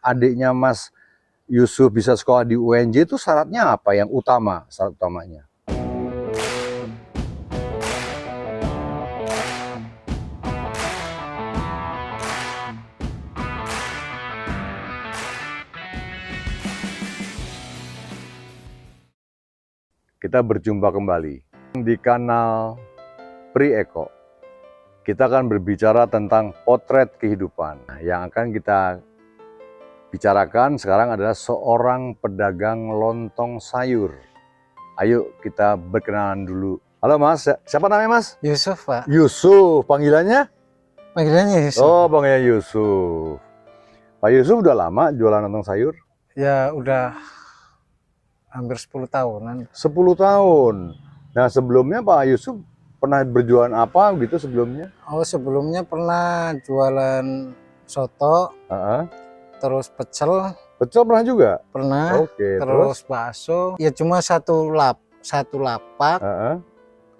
adiknya Mas Yusuf bisa sekolah di UNJ itu syaratnya apa yang utama, syarat utamanya? Kita berjumpa kembali di kanal Pri Eko. Kita akan berbicara tentang potret kehidupan. Yang akan kita bicarakan sekarang adalah seorang pedagang lontong sayur. Ayo kita berkenalan dulu. Halo Mas, siapa namanya Mas? Yusuf, Pak. Yusuf, panggilannya? Panggilannya Yusuf. Oh, panggilannya Yusuf. Pak Yusuf udah lama jualan lontong sayur? Ya udah hampir 10 tahunan. 10 tahun. Nah sebelumnya Pak Yusuf pernah berjualan apa gitu sebelumnya? Oh, sebelumnya pernah jualan soto, terus pecel. Pecel pernah juga? Pernah. Oke, terus bakso. Ya cuma satu lapak.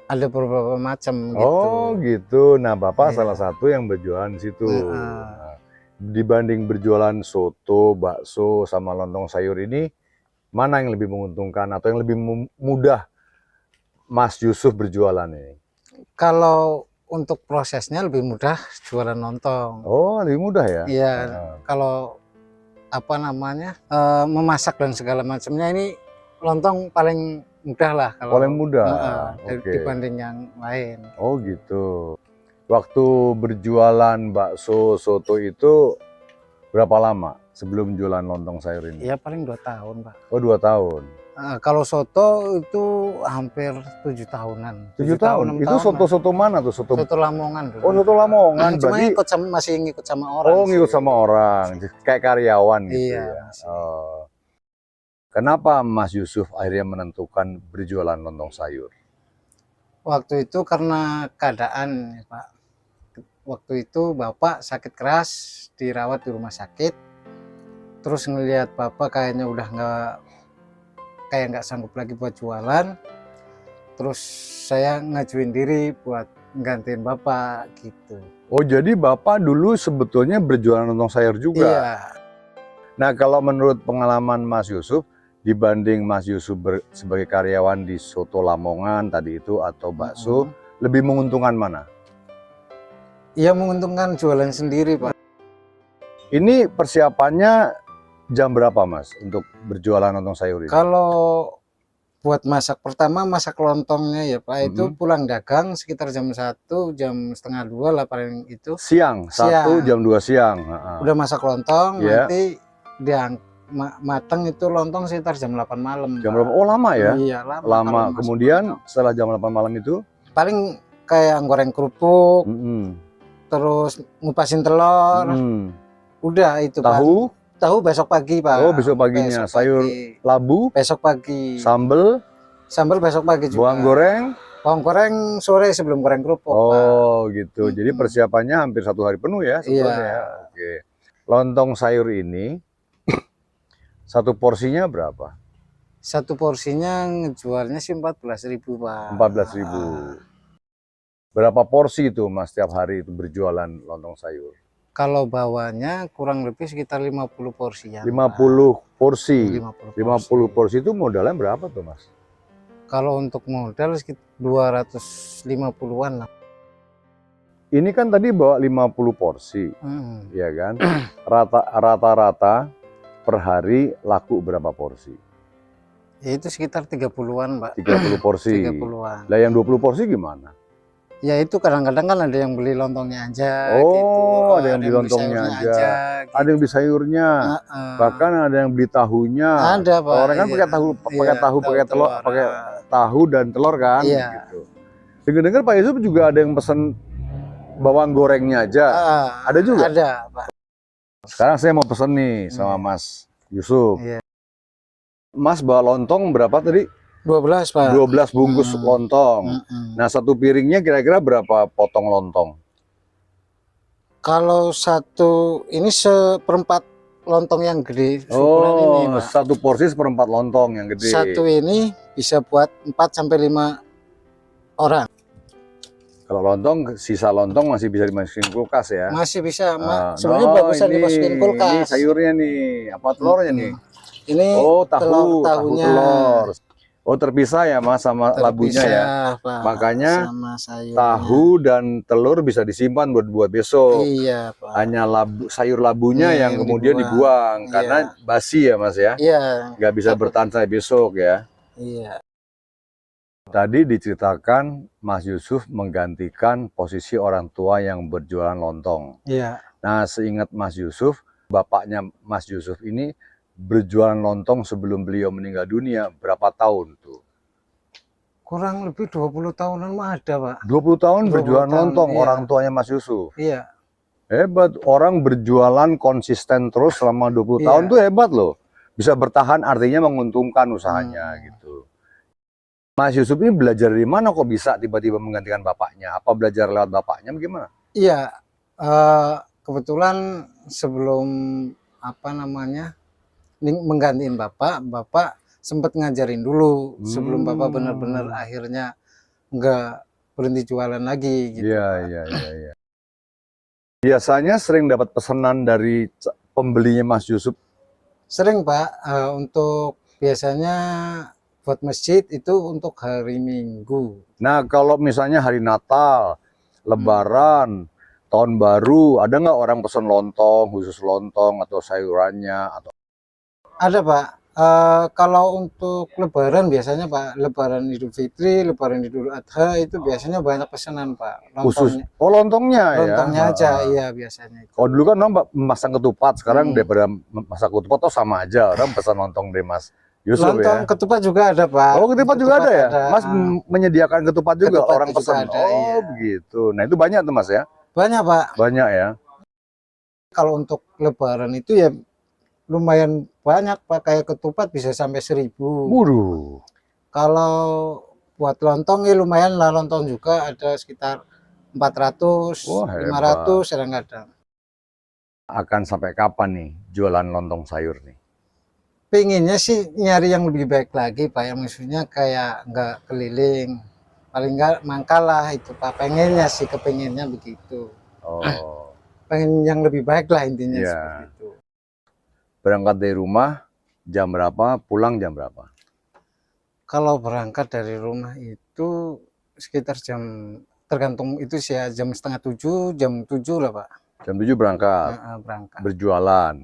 Ada beberapa macam gitu. Oh gitu. Nah Bapak salah satu yang berjualan di situ. Nah, dibanding berjualan soto, bakso, sama lontong sayur ini, mana yang lebih menguntungkan atau yang lebih mudah Mas Yusuf berjualan ini? Kalau untuk prosesnya lebih mudah jualan lontong. Oh, lebih mudah ya? Iya. Kalau apa namanya memasak dan segala macamnya ini lontong paling mudah lah kalau paling mudah dibanding yang lain. Oh gitu. Waktu berjualan bakso soto itu berapa lama sebelum jualan lontong sayur ini? Ya paling 2 tahun, Pak. Oh 2 tahun. Kalau soto itu hampir 7 tahunan. 7 tahun? Itu soto-soto mana tuh? Soto Lamongan dulu. Oh soto Lamongan. Cuma masih ngikut sama orang. Oh ngikut sama orang, kayak karyawan gitu ya. Oh. Kenapa Mas Yusuf akhirnya menentukan berjualan lontong sayur? Waktu itu karena keadaan, Pak. Waktu itu Bapak sakit keras, dirawat di rumah sakit. Terus ngelihat Bapak kayaknya udah nggak sanggup lagi buat jualan. Terus saya ngajuin diri buat gantiin Bapak gitu. Oh jadi Bapak dulu sebetulnya berjualan lontong sayur juga? Iya. Nah kalau menurut pengalaman Mas Yusuf, dibanding Mas Yusuf sebagai karyawan di soto Lamongan tadi itu atau bakso, lebih menguntungkan mana? Iya menguntungkan jualan sendiri, Pak. Ini persiapannya jam berapa Mas untuk berjualan lontong sayur ini? Kalau buat masak pertama, masak lontongnya ya Pak, itu pulang dagang sekitar jam 1, jam setengah 2 lah paling itu. Siang, 1 jam 2 siang. Udah masak lontong, nanti mateng itu lontong sekitar jam 8 malam. Jam berapa? Oh lama ya? Iya lama. Kemudian setelah jam 8 malam itu? Paling kayak goreng kerupuk, terus ngupasin telur, udah itu Pak. Tahu besok pagi Pak. Oh besok paginya. Sayur labu besok pagi. Sambel besok pagi juga. Bawang goreng sore sebelum goreng kerupuk. Oh Pak. Gitu. Jadi persiapannya hampir 1 hari penuh ya sebetulnya. Iya. Oke. Lontong sayur ini satu porsinya berapa? Satu porsinya ngejualnya sih 14.000 Pak. 14.000. Berapa porsi itu Mas setiap hari itu berjualan lontong sayur? Kalau bawahnya kurang lebih sekitar 50 porsi ya. 50 porsi. 50 porsi itu modalnya berapa tuh Mas? Kalau untuk modal sekitar 250-an lah. Ini kan tadi bawa 50 porsi, ya kan? Rata-rata per hari laku berapa porsi? Ya itu sekitar 30-an Pak. 30 porsi. 30-an. Lah yang 20 porsi gimana? Ya itu kadang-kadang kan ada yang beli lontongnya aja gitu. Ada yang beli lontongnya aja. Gitu. Ada yang beli sayurnya. Bahkan ada yang beli tahunya. Ada Pak. Orang kan pakai tahu dan telur kan gitu. Dengar-dengar Pak Yusuf juga ada yang pesen bawang gorengnya aja. Ada juga? Ada Pak. Sekarang saya mau pesen nih sama Mas Yusuf. Mas bawa lontong berapa tadi? 12 Pak. 12 bungkus lontong. Nah satu piringnya kira-kira berapa potong lontong? Kalau satu ini seperempat lontong yang gede. Oh ini, satu porsi seperempat lontong yang gede. Satu ini bisa buat 4 sampai 5 orang. Kalau lontong, sisa lontong masih bisa dimasukin kulkas ya. Masih bisa, sebenarnya Oh, bagusan dimasukin ini kulkas. sayurnya nih, apa telurnya nih? Ini Oh, tahu tahunya telur. Oh, terpisah ya Mas sama labunya ya. terpisah, Pak, Makanya sama sayurnya. tahu dan telur bisa disimpan buat besok. Iya, Pak. Hanya sayur labunya Iya, yang yang kemudian dibuang Iya. karena basi ya Mas ya. Iya. Nggak bisa Takut. bertahan sampai besok ya. Iya. Tadi diceritakan Mas Yusuf menggantikan posisi orang tua yang berjualan lontong. Iya. Nah, seingat Mas Yusuf, bapaknya Mas Yusuf ini berjualan lontong sebelum beliau meninggal dunia berapa tahun tuh? Kurang lebih 20 tahunan mah ada, Pak. 20 tahun 20 berjualan tahun, lontong iya. orang tuanya Mas Yusuf. Iya. Hebat, orang berjualan konsisten terus selama 20 Iya. tahun tuh hebat loh. Bisa bertahan artinya menguntungkan usahanya gitu. Mas Yusuf ini belajar dari mana kok bisa tiba-tiba menggantikan bapaknya? Apa belajar lewat bapaknya bagaimana? Iya, kebetulan sebelum apa namanya menggantiin bapak sempat ngajarin dulu sebelum bapak benar-benar akhirnya nggak berhenti jualan lagi gitu. Iya, Pak. iya. Biasanya sering dapat pesanan dari pembelinya Mas Yusuf? Sering Pak, untuk biasanya buat masjid itu untuk hari Minggu. Nah, kalau misalnya hari Natal, Lebaran, Tahun Baru, ada nggak orang pesan lontong, khusus lontong atau sayurannya? Atau... Ada Pak, kalau untuk Lebaran biasanya Pak, Lebaran Idul Fitri, Lebaran Idul Adha itu biasanya banyak pesanan Pak. Khusus, oh lontongnya ya? Lontongnya aja, iya biasanya. Kalau dulu kan orang masang ketupat, sekarang daripada masak ketupat, oh sama aja, orang pesan lontong deh Mas Yusuf lontong ya? ketupat juga ada Pak. Oh ketupat juga ada ya? Mas menyediakan ketupat juga, ketupat orang pesan? ada, oh iya. begitu, nah itu banyak tuh Mas ya? Banyak Pak. Banyak ya? Kalau untuk Lebaran itu ya lumayan banyak Pak, kayak ketupat bisa sampai 1000. Waduh. Kalau buat lontong ya lumayan lah, lontong juga ada sekitar 400, Wah, 500 kadang-kadang. Akan sampai kapan nih jualan lontong sayur nih? Pengennya sih nyari yang lebih baik lagi Pak, yang maksudnya kayak nggak keliling. Paling nggak mangkal lah itu Pak, pengennya sih, kepengennya begitu. Oh. Pengen yang lebih baik lah intinya seperti itu. Berangkat dari rumah jam berapa, pulang jam berapa? Kalau berangkat dari rumah itu sekitar tergantung itu sih ya, jam setengah 7, jam 7 lah Pak. Jam 7 berangkat. Berangkat. Berjualan.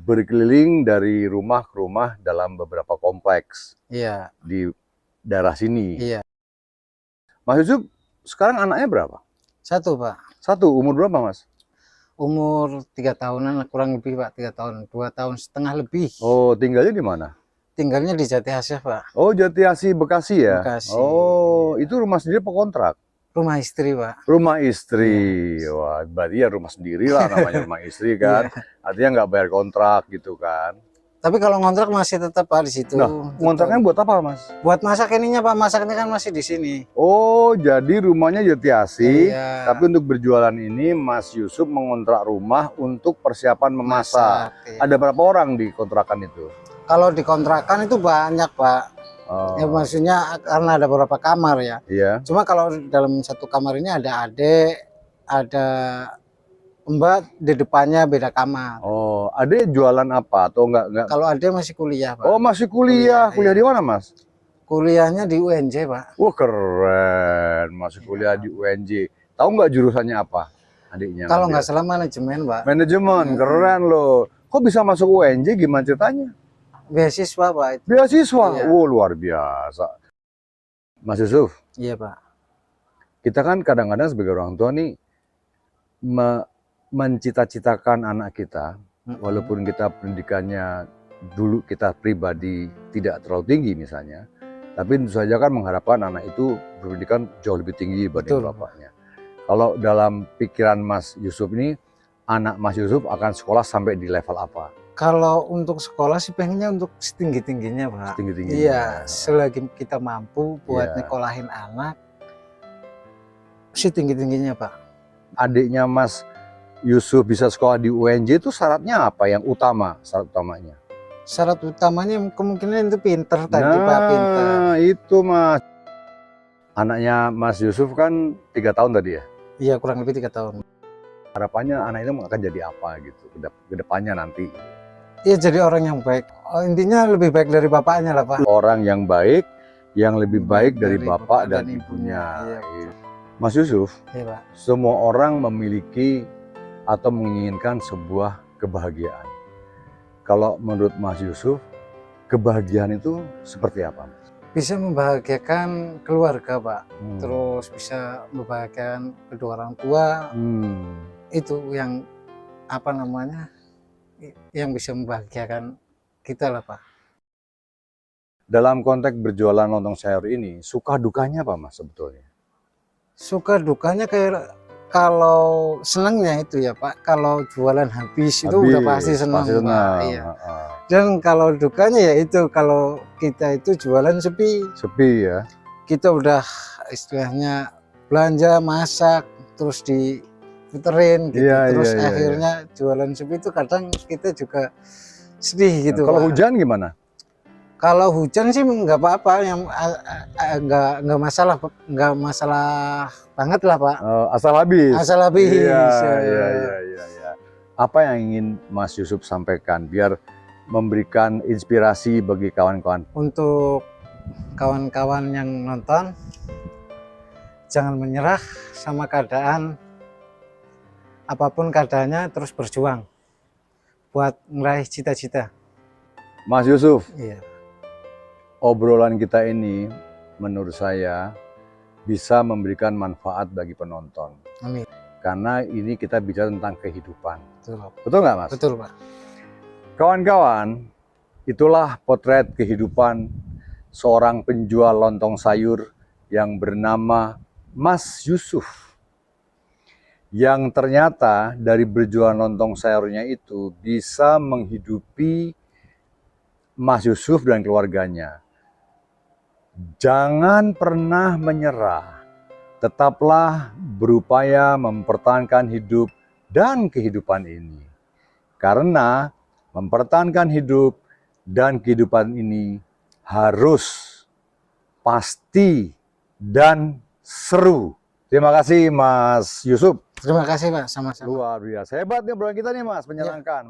Berkeliling dari rumah ke rumah dalam beberapa kompleks. Iya. Di daerah sini. Iya. Mas Yusuf, sekarang anaknya berapa? 1 Pak. 1, umur berapa Mas? Umur 3 tahunan kurang lebih Pak, 3 tahun, 2,5 tahun lebih. Oh, tinggalnya di mana? Tinggalnya di Jati Asih Pak. Oh, Jati Asih Bekasi ya? Bekasi. Oh, itu rumah sendiri apa kontrak? Rumah istri Pak. Rumah istri, wah berarti ya rumah sendiri lah namanya rumah istri kan. Artinya nggak bayar kontrak gitu kan. Tapi kalau ngontrak masih tetap Pak di situ. Nah, ngontraknya buat apa Mas? Buat masak ininya Pak, masaknya kan masih di sini. Oh, jadi rumahnya Jati Asih, Iya. tapi untuk berjualan ini Mas Yusuf mengontrak rumah untuk persiapan memasak. Iya. Ada berapa orang di kontrakan itu? Kalau di kontrakan itu banyak Pak. Oh. Ya maksudnya karena ada beberapa kamar ya. Iya. Cuma kalau dalam satu kamar ini ada adik, ada mbak, di depannya beda kamar. Oh, adik jualan apa atau enggak? Kalau adik masih kuliah Pak. Oh, masih kuliah. Kuliah di mana Mas? Kuliahnya di UNJ Pak. Wah keren, masih kuliah di UNJ. Tahu nggak jurusannya apa adiknya? Kalau nggak salah manajemen Pak. Manajemen, keren loh. Kok bisa masuk UNJ? Gimana ceritanya? Beasiswa Pak itu. Beasiswa? Iya. Luar biasa. Mas Yusuf. Iya Pak. Kita kan kadang-kadang sebagai orang tua nih mencita-citakan anak kita, walaupun kita pendidikannya dulu kita pribadi tidak terlalu tinggi misalnya, tapi tentu saja kan mengharapkan anak itu berpendidikan jauh lebih tinggi dibanding bapaknya. Kalau dalam pikiran Mas Yusuf ini, anak Mas Yusuf akan sekolah sampai di level apa? Kalau untuk sekolah sih pengennya untuk setinggi-tingginya Pak. Setinggi-tingginya. Iya, selagi kita mampu buat nyekolahin anak, setinggi-tingginya Pak. Adiknya Mas Yusuf bisa sekolah di UNJ itu syaratnya apa yang utama, syarat utamanya? Syarat utamanya kemungkinan itu pinter tadi Pak, pinter. Nah, itu Mas. Anaknya Mas Yusuf kan 3 tahun tadi ya. Iya, kurang lebih 3 tahun. Harapannya anak itu akan jadi apa gitu ke depannya nanti. Iya, jadi orang yang baik. Oh, intinya lebih baik dari bapaknya lah, Pak. Orang yang baik, yang lebih baik dari bapak dan ibunya. ibunya. Iya, Mas Yusuf, iya, Pak. semua orang memiliki atau menginginkan sebuah kebahagiaan. Kalau menurut Mas Yusuf, kebahagiaan itu seperti apa, Mas? Bisa membahagiakan keluarga, Pak. Hmm. Terus bisa membahagiakan kedua orang tua. Itu yang apa namanya? Yang bisa membahagiakan kita lah, Pak. Dalam konteks berjualan lontong sayur ini, suka dukanya apa, Mas, sebetulnya? Suka dukanya kayak kalau senangnya itu ya, Pak, kalau jualan habis itu udah pasti senang, Pak. Iya. Dan kalau dukanya ya itu kalau kita itu jualan sepi. Sepi ya. Kita udah istilahnya belanja, masak, terus diputerin gitu. Iya, terus iya, iya, akhirnya jualan sepi itu kadang kita juga sedih gitu. Kalau Pak. hujan gimana? Kalau hujan sih nggak apa-apa, yang nggak masalah banget lah, Pak. Asal habis. Asal habis. Iya. Apa yang ingin Mas Yusuf sampaikan biar memberikan inspirasi bagi kawan-kawan? Untuk kawan-kawan yang nonton, jangan menyerah sama keadaan, apapun keadaannya, terus berjuang buat meraih cita-cita. Mas Yusuf, Iya. obrolan kita ini menurut saya bisa memberikan manfaat bagi penonton. Amin. Karena ini kita bicara tentang kehidupan. Betul. Betul nggak, Mas? Betul, Pak. Kawan-kawan, itulah potret kehidupan seorang penjual lontong sayur yang bernama Mas Yusuf. Yang ternyata dari berjualan lontong sayurnya itu bisa menghidupi Mas Yusuf dan keluarganya. Jangan pernah menyerah, tetaplah berupaya mempertahankan hidup dan kehidupan ini. Karena mempertahankan hidup dan kehidupan ini harus pasti dan seru. Terima kasih Mas Yusuf. Terima kasih, Pak, sama-sama. Luar biasa. Hebat nih obrolan kita nih, Mas. Menyenangkan.